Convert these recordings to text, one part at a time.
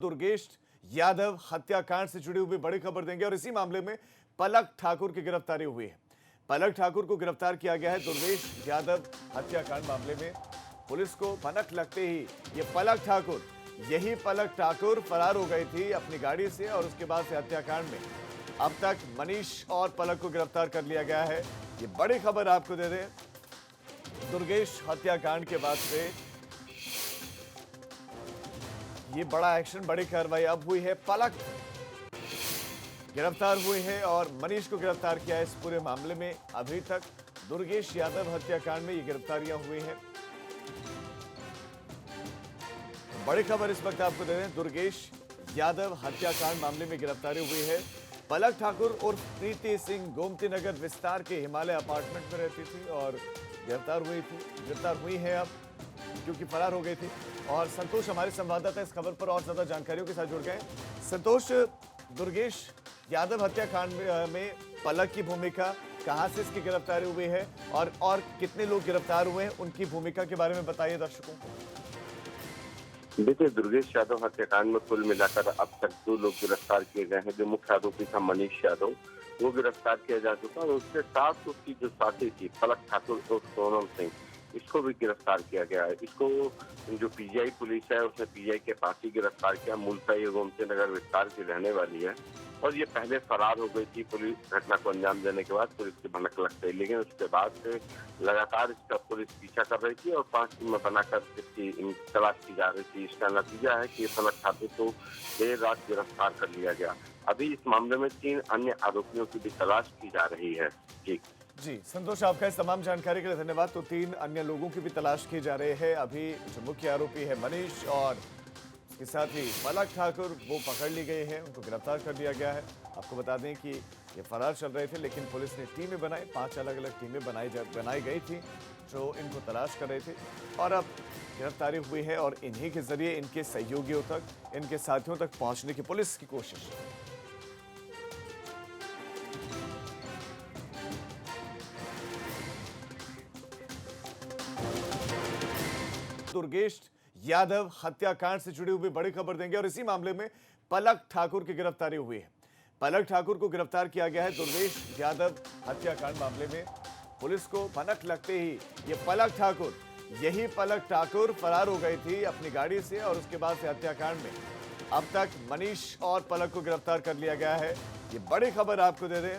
दुर्गेश यादव हत्याकांड से जुड़ी हुई बड़ी खबर देंगे और इसी मामले में पलक ठाकुर की गिरफ्तारी हुई है। पलक ठाकुर को गिरफ्तार किया गया है दुर्गेश यादव हत्याकांड मामले में। पुलिस को भनक लगते ही यही पलक ठाकुर फरार हो गई थी अपनी गाड़ी से और उसके बाद से हत्याकांड में अब तक मनीष और पलक को गिरफ्तार कर लिया गया है। ये बड़ी खबर आपको दे दें, दुर्गेश हत्याकांड के बाद से ये बड़ा एक्शन, बड़ी कार्रवाई अब हुई है। पलक गिरफ्तार हुए हैं और मनीष को गिरफ्तार किया है इस पूरे मामले में। अभी तक दुर्गेश यादव हत्याकांड में ये गिरफ्तारियां हुई हैं। बड़ी खबर इस वक्त आपको दे रहे हैं, दुर्गेश यादव हत्याकांड मामले में गिरफ्तारी हुई है। पलक ठाकुर और प्रीति सिंह गोमती नगर विस्तार के हिमालय अपार्टमेंट में रहती थी और गिरफ्तार हुई है अब, क्योंकि फरार हो गई थी। और संतोष हमारे संवाददाता इस खबर पर और ज्यादा जानकारियों के साथ जुड़ गए। संतोष, दुर्गेश यादव हत्याकांड में पलक की भूमिका, कहां से इसकी गिरफ्तारी हुई है और कितने लोग गिरफ्तार हुए हैं, उनकी भूमिका के बारे में बताइए दर्शकों को। देखिए, दुर्गेश यादव हत्याकांड में कुल मिलाकर अब तक 2 लोग गिरफ्तार किए गए हैं। जो मुख्य आरोपी था मनीष यादव, वो गिरफ्तार किया जा चुका और उसके साथ उसकी जो साथी थी पलक ठाकुर और सोनम सिंह, इसको भी गिरफ्तार किया गया है। इसको जो पीजीआई पुलिस है उसने पीजीआई के पास ही गिरफ्तार किया। मूलतः ये गोमती नगर विस्तार की रहने वाली है और ये पहले फरार हो गई थी पुलिस घटना को अंजाम देने के बाद पुलिस की भनक लग गई, लेकिन उसके बाद से लगातार इसका पुलिस पीछा कर रही थी और 5 टीमें बनाकर इसकी तलाश की जा रही थी। इसका नतीजा है कि पलक ठाकुर को देर रात गिरफ्तार कर लिया गया। अभी इस मामले में 3 अन्य आरोपियों की भी तलाश की जा रही है। जी संतोष, आपका इस तमाम जानकारी के लिए धन्यवाद। तो 3 अन्य लोगों की भी तलाश की जा रही है। अभी जो मुख्य आरोपी है मनीष और इसके साथ ही पलक ठाकुर, वो पकड़ ली गई है, उनको गिरफ्तार कर लिया गया है। आपको बता दें कि ये फरार चल रहे थे, लेकिन पुलिस ने टीमें बनाई, 5 अलग अलग टीमें बनाई गई थी जो इनको तलाश कर रहे थे और अब गिरफ्तारी हुई है और इन्हीं के जरिए इनके सहयोगियों तक, इनके साथियों तक पहुंचने की पुलिस की कोशिश। दुर्गेश यादव हत्याकांड से जुड़ी हुई बड़ी खबर देंगे और इसी मामले में पलक ठाकुर की गिरफ्तारी हुई है। पलक ठाकुर को गिरफ्तार किया गया है दुर्गेश यादव हत्याकांड मामले में। पुलिस को भनक लगते ही यही पलक ठाकुर फरार हो गई थी अपनी गाड़ी से और उसके बाद से हत्याकांड में अब तक मनीष और पलक को गिरफ्तार कर लिया गया है। ये बड़ी खबर आपको दे दें,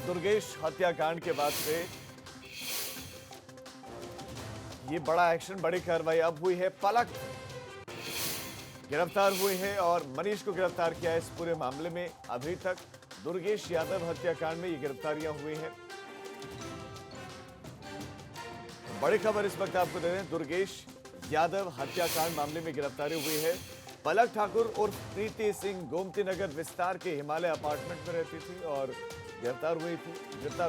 दुर्गेश हत्याकांड के बाद से ये बड़ा एक्शन, बड़ी कार्रवाई अब हुई है। पलक गिरफ्तार हुए हैं और मनीष को गिरफ्तार किया है इस पूरे मामले में। अभी तक दुर्गेश यादव हत्याकांड में ये गिरफ्तारियां हुई हैं। बड़ी खबर इस वक्त आपको दे रहे हैं, दुर्गेश यादव हत्याकांड मामले में गिरफ्तारी हुई है। पलक ठाकुर और प्रीति सिंह गोमती नगर विस्तार के हिमालय अपार्टमेंट में रहती थी और गिरफ्तार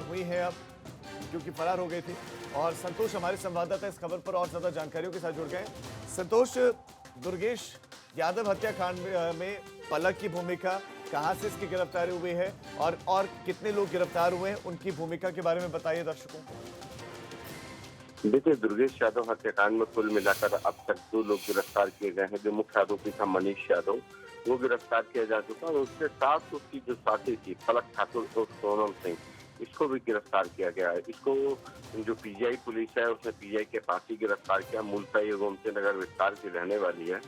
हुई है अब, क्योंकि फरार हो गई थी। और संतोष हमारे संवाददाता इस खबर पर और ज्यादा जानकारियों के साथ जुड़ गए। संतोष, दुर्गेश यादव हत्याकांड में पलक की भूमिका, कहां से इसकी गिरफ्तारी हुई है और कितने लोग गिरफ्तार हुए हैं, उनकी भूमिका के बारे में बताइए दर्शकों को। देखिए, दुर्गेश यादव हत्याकांड में कुल मिलाकर अब तक 2 लोग गिरफ्तार किए गए हैं। जो मुख्य आरोपी था मनीष यादव, वो गिरफ्तार किया जा चुका और उसके साथ उसकी जो साथी थी पलक ठाकुर और सोनम सिंह, इसको भी गिरफ्तार किया गया है। इसको जो पीजीआई पुलिस है उसने पीजीआई के पास ही गिरफ्तार किया। मूलतः ये गोमती नगर विस्तार की रहने वाली है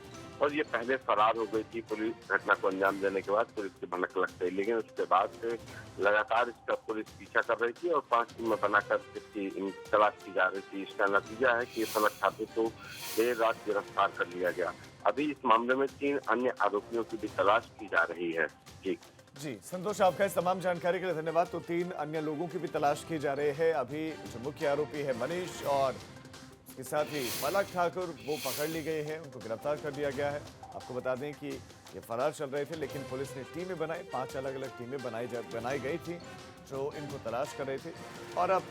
और ये पहले फरार हो गई थी पुलिस घटना को अंजाम देने के बाद पुलिस की भनक लग गई, लेकिन उसके बाद से लगातार इसका पुलिस पीछा कर रही थी और 5 टीमें बनाकर इसकी तलाश की जा रही थी। इसका नतीजा है कि पलक ठाकुर को देर रात गिरफ्तार कर लिया गया। अभी इस मामले में 3 अन्य आरोपियों की भी तलाश की जा रही है। जी संतोष, आपका इस तमाम जानकारी के लिए धन्यवाद। तो 3 अन्य लोगों की भी तलाश की जा रही है। अभी जो मुख्य आरोपी है मनीष और इसके साथ ही पलक ठाकुर, वो पकड़ ली गई है, उनको गिरफ्तार कर लिया गया है। आपको बता दें कि ये फरार चल रहे थे, लेकिन पुलिस ने टीमें बनाई, 5 अलग अलग टीमें बनाई गई थी जो इनको तलाश कर रहे थे और अब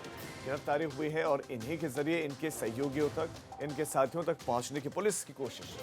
गिरफ्तारी हुई है और इन्हीं के जरिए इनके सहयोगियों तक, इनके साथियों तक पहुंचने की पुलिस की कोशिश।